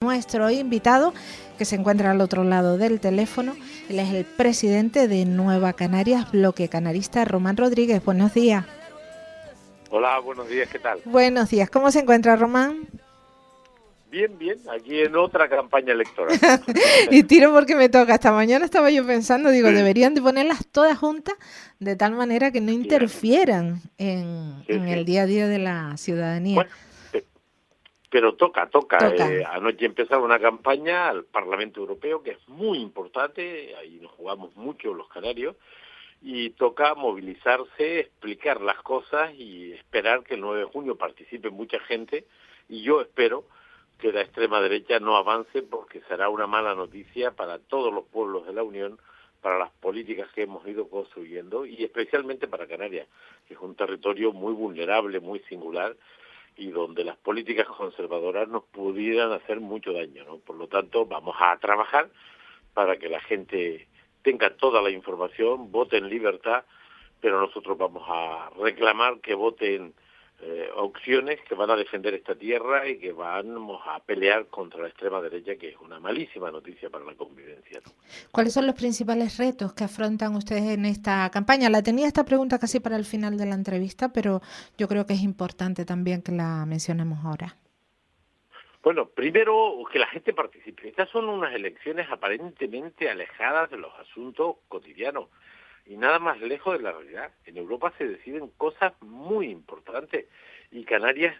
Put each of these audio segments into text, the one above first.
Nuestro invitado, que se encuentra al otro lado del teléfono, él es el presidente de Nueva Canarias, Bloque Canarista, Román Rodríguez. Buenos días. Hola, buenos días, ¿qué tal? Buenos días, ¿cómo se encuentra, Román? Bien, bien, aquí en otra campaña electoral. Y tiro porque me toca. Esta mañana estaba yo pensando, digo, Sí, deberían de ponerlas todas juntas de tal manera que no claro. interfieran Sí, en el sí. día a día de la ciudadanía. Bueno, pero toca. Toca. Anoche empezaba una campaña al Parlamento Europeo que es muy importante, ahí nos jugamos mucho los canarios, y toca movilizarse, explicar las cosas y esperar que el 9 de junio participe mucha gente, y yo espero que la extrema derecha no avance porque será una mala noticia para todos los pueblos de la Unión, para las políticas que hemos ido construyendo y especialmente para Canarias, que es un territorio muy vulnerable, muy singular y donde las políticas conservadoras nos pudieran hacer mucho daño, ¿no? Por lo tanto, vamos a trabajar para que la gente tenga toda la información, vote en libertad, pero nosotros vamos a reclamar que voten opciones que van a defender esta tierra y que vamos a pelear contra la extrema derecha, que es una malísima noticia para la convivencia, ¿no? ¿Cuáles son los principales retos que afrontan ustedes en esta campaña? La tenía esta pregunta casi para el final de la entrevista, pero yo creo que es importante también que la mencionemos ahora. Bueno, primero que la gente participe. Estas son unas elecciones aparentemente alejadas de los asuntos cotidianos y nada más lejos de la realidad. En Europa se deciden cosas muy importantes y Canarias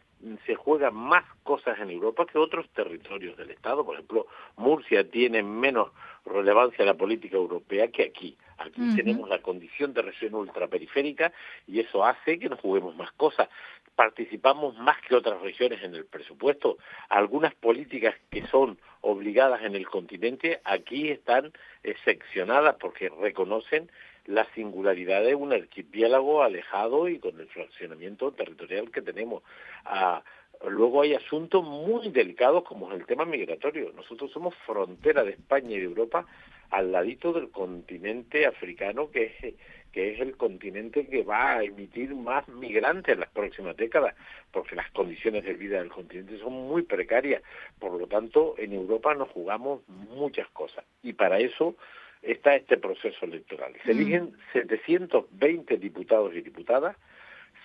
se juega más cosas en Europa que otros territorios del Estado. Por ejemplo, Murcia tiene menos relevancia en la política europea que aquí. Aquí tenemos la condición de región ultraperiférica y eso hace que nos juguemos más cosas. Participamos más que otras regiones en el presupuesto. Algunas políticas que son obligadas en el continente aquí están seccionadas porque reconocen la singularidad de un archipiélago alejado y con el fraccionamiento territorial que tenemos. Luego hay asuntos muy delicados como es el tema migratorio. Nosotros somos frontera de España y de Europa al ladito del continente africano, que es el continente que va a emitir más migrantes en las próximas décadas, porque las condiciones de vida del continente son muy precarias. Por lo tanto, en Europa nos jugamos muchas cosas. Y para eso está este proceso electoral. Se eligen 720 diputados y diputadas,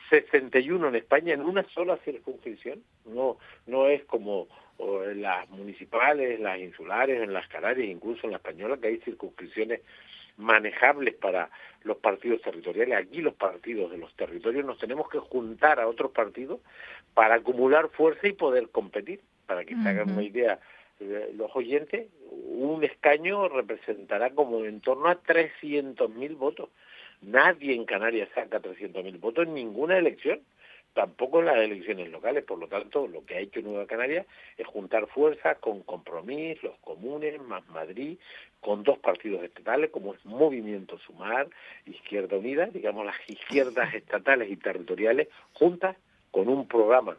61 en España en una sola circunscripción. No es como en las municipales, las insulares, en las Canarias, incluso en la española, que hay circunscripciones manejables para los partidos territoriales. Aquí los partidos de los territorios nos tenemos que juntar a otros partidos para acumular fuerza y poder competir. Para que se hagan una idea los oyentes, un escaño representará como en torno a 300.000 votos. Nadie en Canarias saca 300.000 votos en ninguna elección, tampoco en las elecciones locales. Por lo tanto, lo que ha hecho Nueva Canarias es juntar fuerzas con Compromís, los comunes, más Madrid, con dos partidos estatales como es Movimiento Sumar, Izquierda Unida, digamos las izquierdas estatales y territoriales, juntas con un programa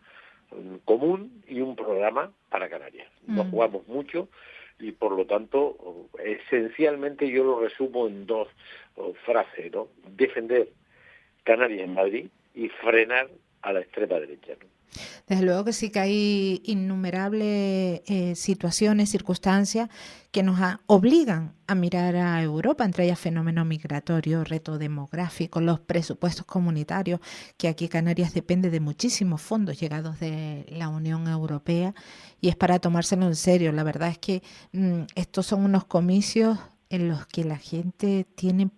común y un programa para Canarias. Nos jugamos mucho y por lo tanto, esencialmente yo lo resumo en dos frases, ¿no? Defender Canarias en Madrid y frenar a la extrema derecha, ¿no? Desde luego que sí que hay innumerables situaciones, circunstancias que nos obligan a mirar a Europa, entre ellas fenómenos migratorios, reto demográfico, los presupuestos comunitarios, que aquí Canarias depende de muchísimos fondos llegados de la Unión Europea y es para tomárselo en serio. La verdad es que estos son unos comicios en los que la gente tiene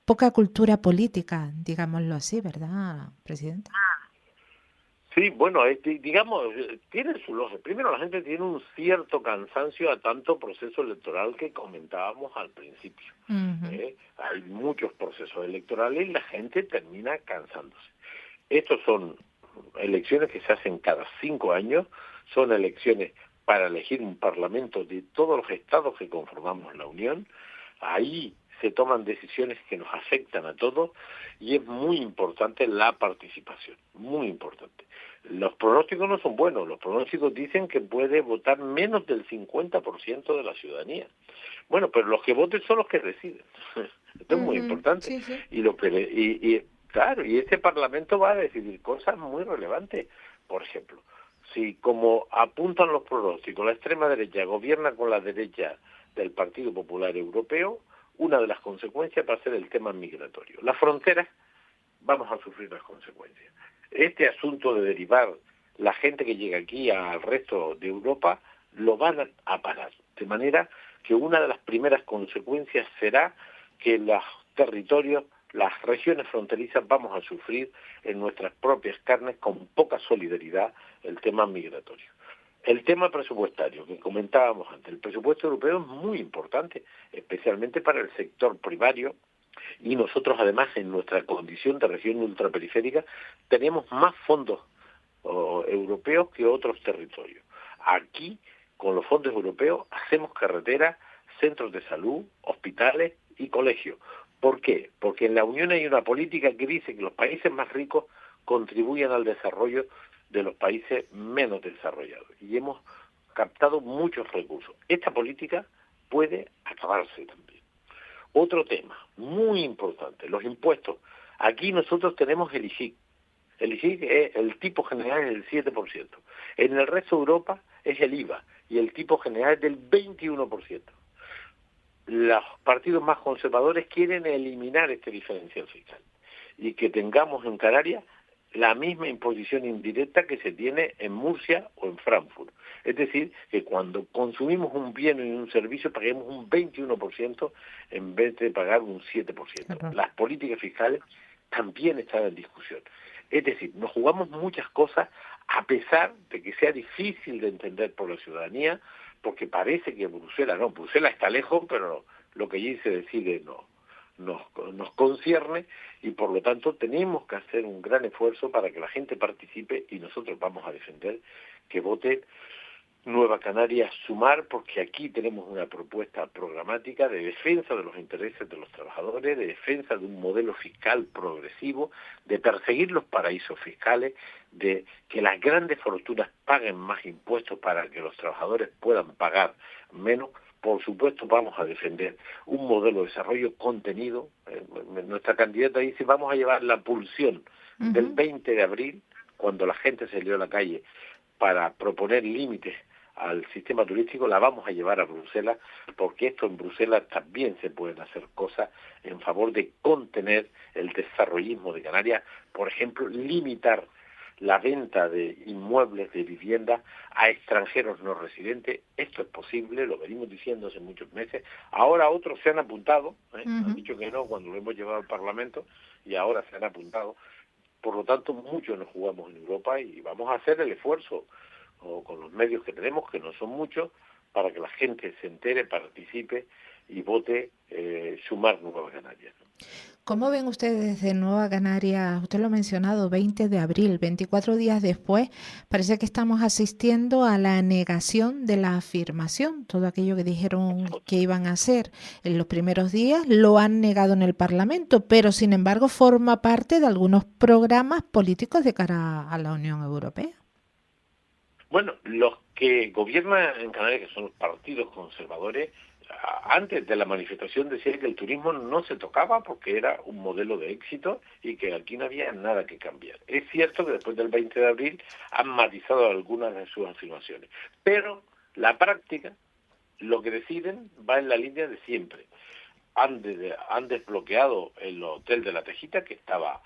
poca cultura política, digámoslo así, ¿verdad, presidente? Sí, bueno, digamos, tiene su lógica. Primero, la gente tiene un cierto cansancio a tanto proceso electoral que comentábamos al principio. Hay muchos procesos electorales y la gente termina cansándose. Estos son elecciones que se hacen cada 5 años, son elecciones para elegir un parlamento de todos los estados que conformamos la Unión. Ahí se toman decisiones que nos afectan a todos y es muy importante la participación, muy importante. Los pronósticos no son buenos, los pronósticos dicen que puede votar menos del 50% de la ciudadanía. Bueno, pero los que voten son los que deciden. Esto es muy importante. Sí, sí. Claro, y este Parlamento va a decidir cosas muy relevantes. Por ejemplo, si como apuntan los pronósticos, la extrema derecha gobierna con la derecha del Partido Popular Europeo, una de las consecuencias va a ser el tema migratorio. Las fronteras vamos a sufrir las consecuencias. Este asunto de derivar la gente que llega aquí al resto de Europa lo van a parar, de manera que una de las primeras consecuencias será que los territorios, las regiones fronterizas vamos a sufrir en nuestras propias carnes con poca solidaridad el tema migratorio. El tema presupuestario que comentábamos antes, el presupuesto europeo es muy importante, especialmente para el sector primario, y nosotros además en nuestra condición de región ultraperiférica tenemos más fondos europeos que otros territorios. Aquí, con los fondos europeos, hacemos carreteras, centros de salud, hospitales y colegios. ¿Por qué? Porque en la Unión hay una política que dice que los países más ricos contribuyen al desarrollo de los países menos desarrollados. Y hemos captado muchos recursos. Esta política puede acabarse también. Otro tema muy importante, los impuestos. Aquí nosotros tenemos el IFIC. El IFIC es el tipo general es del 7%. En el resto de Europa es el IVA y el tipo general es del 21%. Los partidos más conservadores quieren eliminar este diferencial fiscal y que tengamos en Canarias la misma imposición indirecta que se tiene en Murcia o en Frankfurt. Es decir, que cuando consumimos un bien y un servicio paguemos un 21% en vez de pagar un 7%. Claro. Las políticas fiscales también están en discusión. Es decir, nos jugamos muchas cosas a pesar de que sea difícil de entender por la ciudadanía, porque parece que Bruselas está lejos, pero lo que allí se decide nos concierne y por lo tanto tenemos que hacer un gran esfuerzo para que la gente participe y nosotros vamos a defender que vote Nueva Canarias Sumar, porque aquí tenemos una propuesta programática de defensa de los intereses de los trabajadores, de defensa de un modelo fiscal progresivo, de perseguir los paraísos fiscales, de que las grandes fortunas paguen más impuestos para que los trabajadores puedan pagar menos. Por supuesto vamos a defender un modelo de desarrollo contenido. Nuestra candidata dice vamos a llevar la pulsión del 20 de abril, cuando la gente salió a la calle para proponer límites al sistema turístico, la vamos a llevar a Bruselas, porque esto en Bruselas también se pueden hacer cosas en favor de contener el desarrollismo de Canarias, por ejemplo, limitar la venta de inmuebles, de viviendas a extranjeros no residentes. Esto es posible, lo venimos diciendo hace muchos meses. Ahora otros se han apuntado, han dicho que no cuando lo hemos llevado al Parlamento y ahora se han apuntado. Por lo tanto, mucho nos jugamos en Europa y vamos a hacer el esfuerzo con los medios que tenemos, que no son muchos, para que la gente se entere, participe y vote Sumar Nueva Canarias. ¿Cómo ven ustedes desde Nueva Canarias? Usted lo ha mencionado, 20 de abril, 24 días después, parece que estamos asistiendo a la negación de la afirmación. Todo aquello que dijeron que iban a hacer en los primeros días lo han negado en el Parlamento, pero sin embargo forma parte de algunos programas políticos de cara a la Unión Europea. Bueno, los que gobiernan en Canarias, que son los partidos conservadores, antes de la manifestación decían que el turismo no se tocaba porque era un modelo de éxito y que aquí no había nada que cambiar. Es cierto que después del 20 de abril han matizado algunas de sus afirmaciones, pero la práctica, lo que deciden, va en la línea de siempre. Han desbloqueado el Hotel de la Tejita, que estaba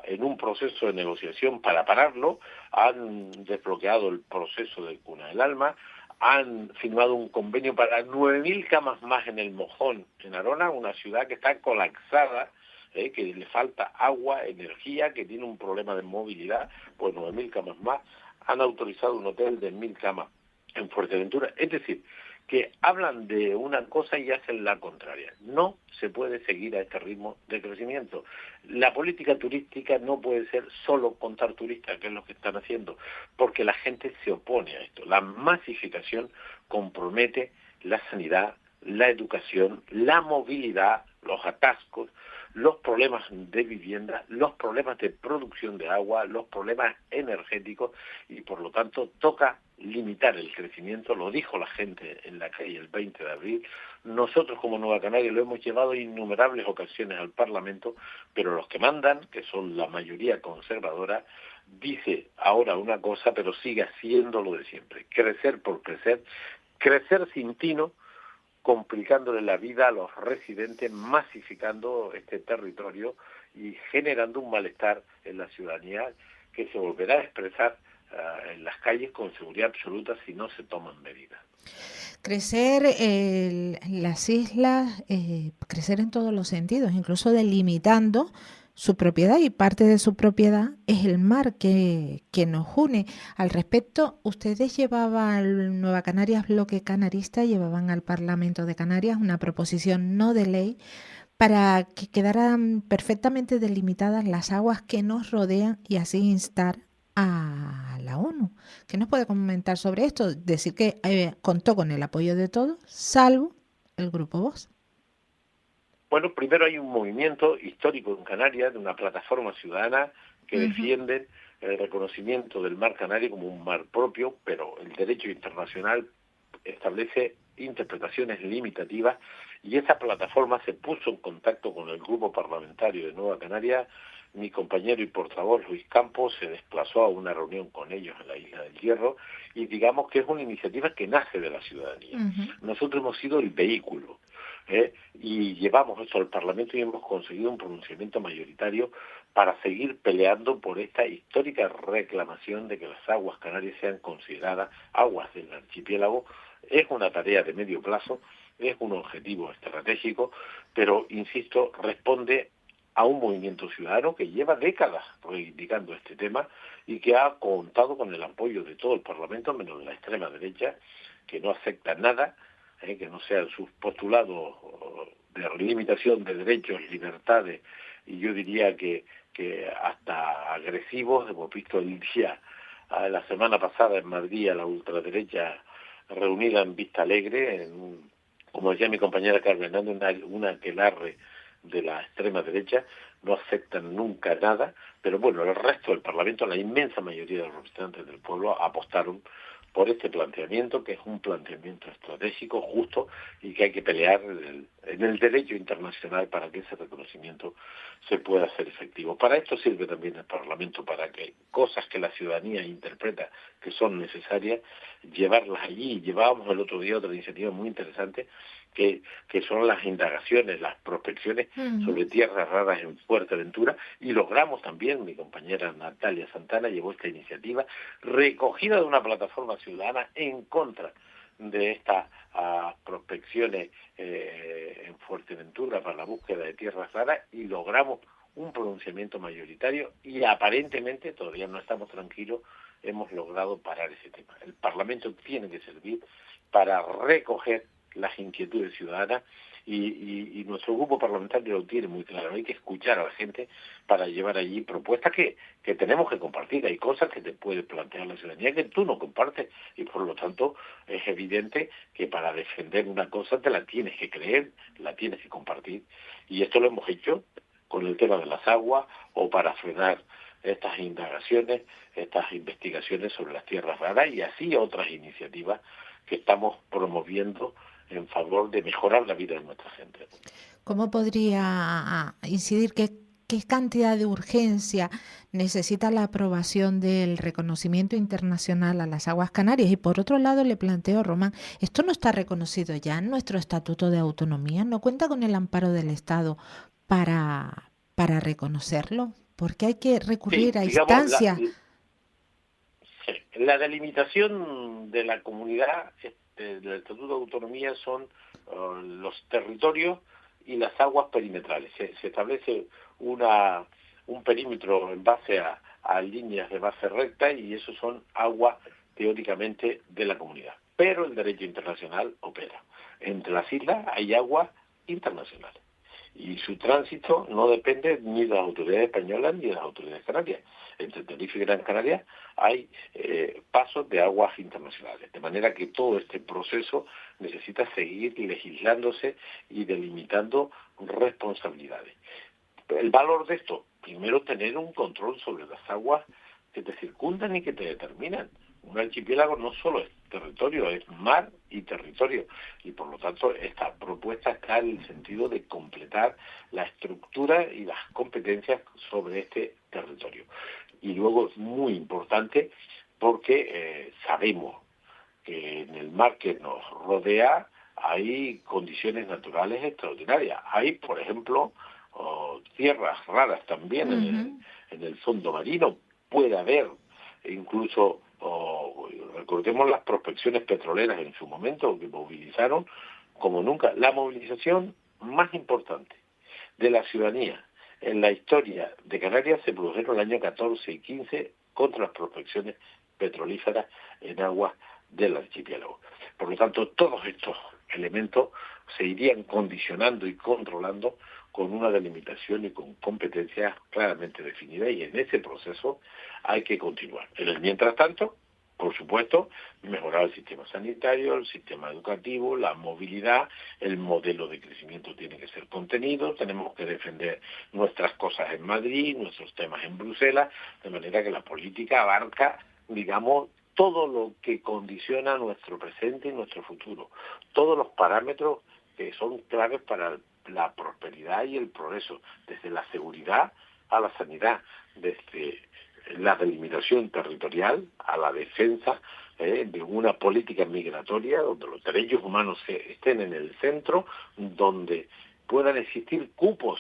en un proceso de negociación para pararlo, han desbloqueado el proceso de Cuna del Alma, han firmado un convenio para 9.000 camas más en el Mojón, en Arona, una ciudad que está colapsada, que le falta agua, energía, que tiene un problema de movilidad, pues 9.000 camas más. Han autorizado un hotel de 1.000 camas en Fuerteventura. Es decir, que hablan de una cosa y hacen la contraria. No se puede seguir a este ritmo de crecimiento. La política turística no puede ser solo contar turistas, que es lo que están haciendo, porque la gente se opone a esto. La masificación compromete la sanidad, la educación, la movilidad, los atascos, los problemas de vivienda, los problemas de producción de agua, los problemas energéticos y por lo tanto toca limitar el crecimiento, lo dijo la gente en la calle el 20 de abril. Nosotros como Nueva Canaria lo hemos llevado en innumerables ocasiones al Parlamento, pero los que mandan, que son la mayoría conservadora, dice ahora una cosa, pero sigue haciendo lo de siempre. Crecer por crecer, crecer sin tino, complicándole la vida a los residentes, masificando este territorio y generando un malestar en la ciudadanía que se volverá a expresar en las calles con seguridad absoluta si no se toman medidas. Crecer las islas, crecer en todos los sentidos, incluso delimitando su propiedad, y parte de su propiedad es el mar que nos une. Al respecto, ustedes llevaban, Nueva Canarias Bloque Canarista, llevaban al Parlamento de Canarias una proposición no de ley para que quedaran perfectamente delimitadas las aguas que nos rodean y así instar a la ONU. ¿Qué nos puede comentar sobre esto? Decir que contó con el apoyo de todos, salvo el Grupo Vox. Bueno, primero hay un movimiento histórico en Canarias de una plataforma ciudadana que defiende el reconocimiento del mar Canario como un mar propio, pero el derecho internacional establece interpretaciones limitativas y esa plataforma se puso en contacto con el grupo parlamentario de Nueva Canarias. Mi compañero y portavoz Luis Campos se desplazó a una reunión con ellos en la Isla del Hierro y digamos que es una iniciativa que nace de la ciudadanía. Nosotros hemos sido el vehículo y llevamos eso al Parlamento y hemos conseguido un pronunciamiento mayoritario para seguir peleando por esta histórica reclamación de que las aguas canarias sean consideradas aguas del archipiélago. Es una tarea de medio plazo, es un objetivo estratégico, pero, insisto, responde a un movimiento ciudadano que lleva décadas reivindicando este tema y que ha contado con el apoyo de todo el Parlamento, menos de la extrema derecha, que no acepta nada, que no sean sus postulados de limitación de derechos, libertades, y yo diría que hasta agresivos. Hemos visto el día, la semana pasada en Madrid, a la ultraderecha reunida en Vista Alegre, como decía mi compañera Carmen Hernández, una aquelarre de la extrema derecha. No aceptan nunca nada, pero bueno, el resto del Parlamento, la inmensa mayoría de los representantes del pueblo, apostaron por este planteamiento, que es un planteamiento estratégico, justo, y que hay que pelear en el derecho internacional para que ese reconocimiento se pueda hacer efectivo. Para esto sirve también el Parlamento, para que cosas que la ciudadanía interpreta que son necesarias, llevarlas allí. Llevábamos el otro día otra iniciativa muy interesante, que son las indagaciones, las prospecciones sobre tierras raras en Fuerteventura, y logramos también, mi compañera Natalia Santana llevó esta iniciativa, recogida de una plataforma ciudadana en contra de estas prospecciones en Fuerteventura para la búsqueda de tierras raras, y logramos un pronunciamiento mayoritario y aparentemente, todavía no estamos tranquilos, hemos logrado parar ese tema. El Parlamento tiene que servir para recoger las inquietudes ciudadanas y nuestro grupo parlamentario lo tiene muy claro. Hay que escuchar a la gente para llevar allí propuestas que tenemos que compartir. Hay cosas que te puede plantear la ciudadanía que tú no compartes y por lo tanto es evidente que para defender una cosa te la tienes que creer, la tienes que compartir, y esto lo hemos hecho con el tema de las aguas o para frenar estas indagaciones, estas investigaciones sobre las tierras raras y así otras iniciativas que estamos promoviendo en favor de mejorar la vida de nuestra gente. ¿Cómo podría incidir qué cantidad de urgencia necesita la aprobación del reconocimiento internacional a las aguas canarias? Y por otro lado le planteo, Román, ¿esto no está reconocido ya en nuestro Estatuto de Autonomía? ¿No cuenta con el amparo del Estado para reconocerlo? ¿Por qué hay que recurrir a instancias? La delimitación de la comunidad del Estatuto de Autonomía son los territorios y las aguas perimetrales. Se establece un perímetro en base a líneas de base recta y eso son aguas teóricamente de la comunidad. Pero el derecho internacional opera. Entre las islas hay aguas internacionales y su tránsito no depende ni de las autoridades españolas ni de las autoridades canarias. Entre Tenerife y Gran Canaria hay pasos de aguas internacionales, de manera que todo este proceso necesita seguir legislándose y delimitando responsabilidades. El valor de esto, primero tener un control sobre las aguas que te circundan y que te determinan. Un archipiélago no solo es territorio, es mar y territorio, y por lo tanto esta propuesta está en el sentido de completar la estructura y las competencias sobre este territorio. Y luego es muy importante porque sabemos que en el mar que nos rodea hay condiciones naturales extraordinarias. Hay, por ejemplo, tierras raras también en el fondo marino. Puede haber incluso, recordemos las prospecciones petroleras en su momento, que movilizaron como nunca. La movilización más importante de la ciudadanía en la historia de Canarias se produjeron el año 14 y 15 contra las prospecciones petrolíferas en aguas del archipiélago. Por lo tanto, todos estos elementos se irían condicionando y controlando con una delimitación y con competencias claramente definidas, y en ese proceso hay que continuar. En el mientras tanto, por supuesto, mejorar el sistema sanitario, el sistema educativo, la movilidad, el modelo de crecimiento tiene que ser contenido, tenemos que defender nuestras cosas en Madrid, nuestros temas en Bruselas, de manera que la política abarca, digamos, todo lo que condiciona nuestro presente y nuestro futuro, todos los parámetros que son claves para la prosperidad y el progreso, desde la seguridad a la sanidad, desde la delimitación territorial a la defensa de una política migratoria donde los derechos humanos estén en el centro, donde puedan existir cupos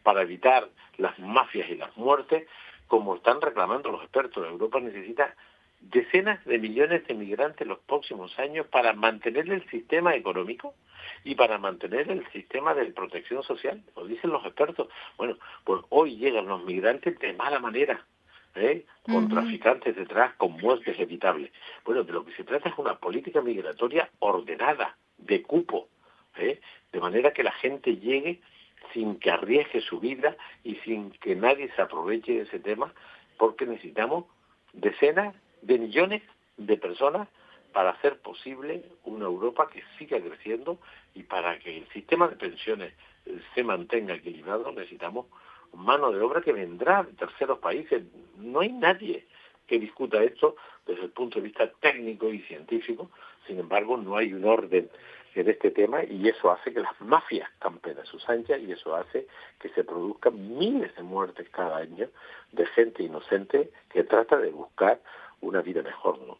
para evitar las mafias y las muertes, como están reclamando los expertos. Europa necesita decenas de millones de migrantes en los próximos años para mantener el sistema económico y para mantener el sistema de protección social, lo dicen los expertos. Bueno, pues hoy llegan los migrantes de mala manera, con traficantes detrás, con muertes evitables. Bueno, de lo que se trata es una política migratoria ordenada, de cupo, de manera que la gente llegue sin que arriesgue su vida y sin que nadie se aproveche de ese tema, porque necesitamos decenas de millones de personas para hacer posible una Europa que siga creciendo, y para que el sistema de pensiones se mantenga equilibrado necesitamos mano de obra que vendrá de terceros países. No hay nadie que discuta esto desde el punto de vista técnico y científico. Sin embargo, no hay un orden en este tema, y eso hace que las mafias campen a sus anchas, y eso hace que se produzcan miles de muertes cada año de gente inocente que trata de buscar una vida mejor, ¿no?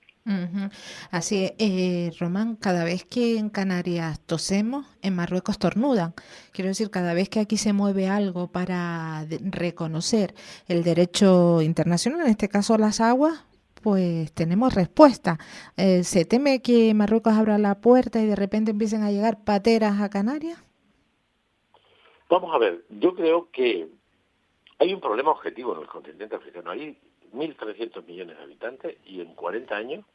Así es, Román, cada vez que en Canarias tosemos, en Marruecos tornudan. Quiero decir, cada vez que aquí se mueve algo para reconocer el derecho internacional, en este caso las aguas, pues tenemos respuesta. ¿Se teme que Marruecos abra la puerta y de repente empiecen a llegar pateras a Canarias? Vamos a ver, yo creo que hay un problema objetivo en el continente africano. Hay 1.300 millones de habitantes y en 40 años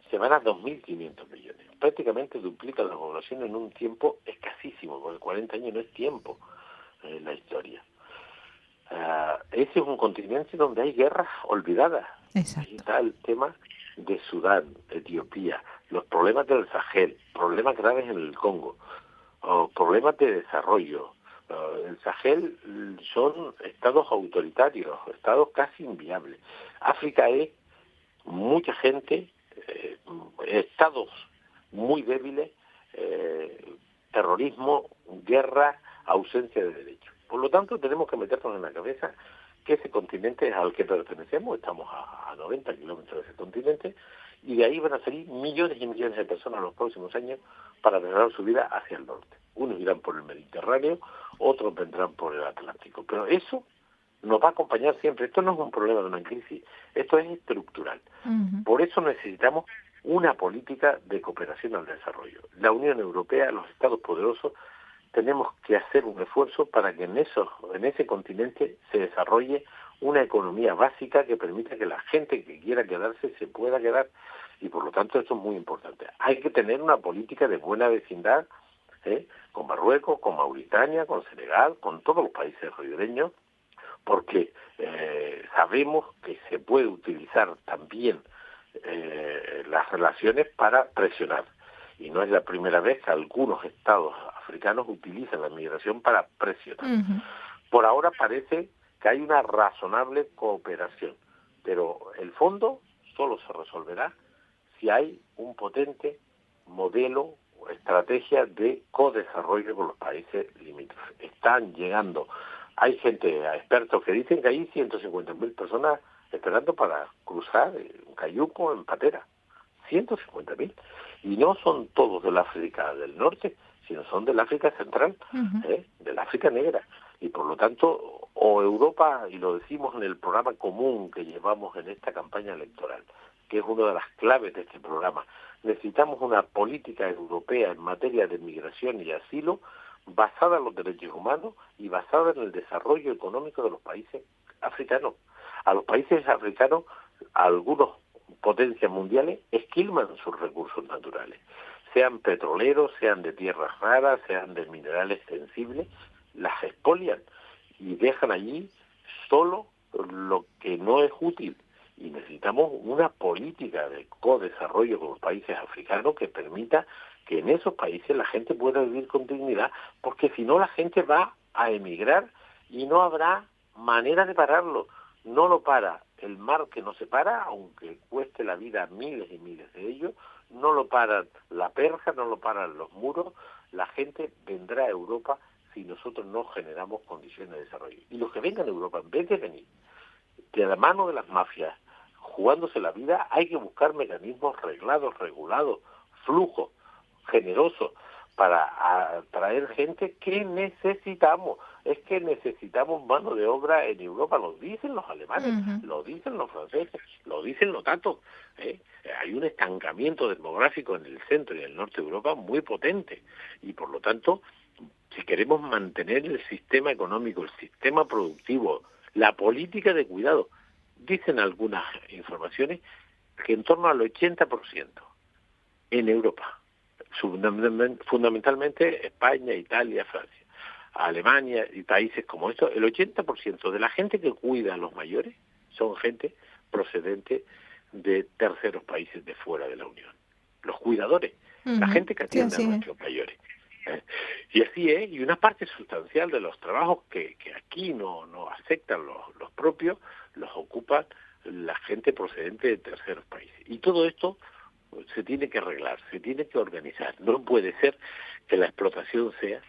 se van a 2.500 millones. Prácticamente duplican la población en un tiempo escasísimo, porque 40 años no es tiempo en la historia. Ese es un continente donde hay guerras olvidadas. Exacto. Ahí está el tema de Sudán, Etiopía, los problemas del Sahel, problemas graves en el Congo, problemas de desarrollo. El Sahel son estados autoritarios, estados casi inviables. África es mucha gente, estados muy débiles, terrorismo, guerra, ausencia de derechos. Por lo tanto, tenemos que meternos en la cabeza que ese continente es al que pertenecemos, estamos a 90 kilómetros de ese continente, y de ahí van a salir millones y millones de personas en los próximos años para mejorar su vida hacia el norte. Unos irán por el Mediterráneo, otros vendrán por el Atlántico, pero eso nos va a acompañar siempre. Esto no es un problema de una crisis, esto es estructural. Por eso necesitamos una política de cooperación al desarrollo. La Unión Europea, los Estados poderosos, tenemos que hacer un esfuerzo para que en ese continente se desarrolle una economía básica que permita que la gente que quiera quedarse se pueda quedar, y por lo tanto esto es muy importante. Hay que tener una política de buena vecindad, con Marruecos, con Mauritania, con Senegal, con todos los países ribereños, porque sabemos que se puede utilizar también las relaciones para presionar. Y no es la primera vez que algunos estados africanos utilizan la migración para presionar. Por ahora parece que hay una razonable cooperación, pero el fondo solo se resolverá si hay un potente modelo o estrategia de codesarrollo con los países limítrofes. Están llegando, hay gente, expertos que dicen que hay 150.000 personas esperando para cruzar un cayuco en patera. 150.000. Y no son todos del África del Norte, sino son del África Central, del África Negra. Y por lo tanto, o Europa, y lo decimos en el programa común que llevamos en esta campaña electoral, que es una de las claves de este programa, necesitamos una política europea en materia de migración y asilo basada en los derechos humanos y basada en el desarrollo económico de los países africanos. A los países africanos, a algunos potencias mundiales, esquilman sus recursos naturales, sean petroleros, sean de tierras raras, sean de minerales sensibles, las expolian y dejan allí solo lo que no es útil. Y necesitamos una política de co-desarrollo con los países africanos que permita que en esos países la gente pueda vivir con dignidad, porque si no la gente va a emigrar y no habrá manera de pararlo. No lo para el mar que nos separa, aunque cueste la vida a miles y miles de ellos, no lo para la perja, no lo paran los muros, la gente vendrá a Europa si nosotros no generamos condiciones de desarrollo. Y los que vengan a Europa, en vez de venir de la mano de las mafias, jugándose la vida, hay que buscar mecanismos reglados, regulados, flujos generosos para atraer gente que necesitamos. Es que necesitamos mano de obra en Europa, lo dicen los alemanes, lo dicen los franceses, lo dicen los datos. Hay un estancamiento demográfico en el centro y en el norte de Europa muy potente y por lo tanto, si queremos mantener el sistema económico, el sistema productivo, la política de cuidado, dicen algunas informaciones que en torno al 80% en Europa, fundamentalmente España, Italia, Francia, Alemania y países como estos, el 80% de la gente que cuida a los mayores son gente procedente de terceros países de fuera de la Unión. Los cuidadores, la gente que atiende a nuestros mayores. Y así es, y una parte sustancial de los trabajos que aquí no aceptan los propios, los ocupan la gente procedente de terceros países. Y todo esto se tiene que arreglar, se tiene que organizar. No puede ser que la explotación sea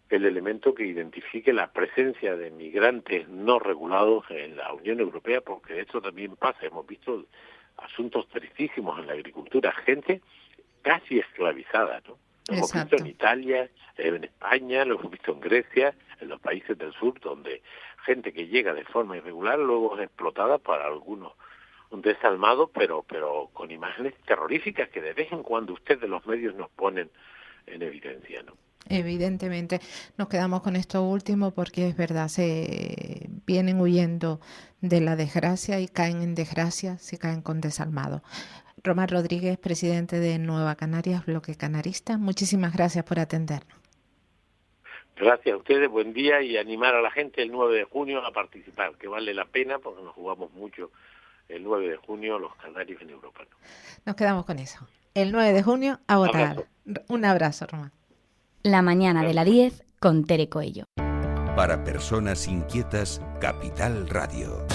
el elemento que identifique la presencia de migrantes no regulados en la Unión Europea, porque esto también pasa. Hemos visto asuntos tristísimos en la agricultura, gente casi esclavizada, ¿no? Lo hemos visto en Italia, en España, lo hemos visto en Grecia, en los países del sur, donde gente que llega de forma irregular luego es explotada para algunos desalmados, pero con imágenes terroríficas que de vez en cuando ustedes los medios nos ponen en evidencia, ¿no? Evidentemente, nos quedamos con esto último porque es verdad, se vienen huyendo de la desgracia y caen en desgracia si caen con desalmado. Román Rodríguez, presidente de Nueva Canarias, Bloque Canarista, muchísimas gracias por atendernos. Gracias a ustedes, buen día y animar a la gente el 9 de junio a participar, que vale la pena porque nos jugamos mucho el 9 de junio los canarios en Europa, ¿no? Nos quedamos con eso. El 9 de junio a votar. Abrazo. Un abrazo, Román. La mañana de la 10 con Tere Coello. Para personas inquietas, Capital Radio.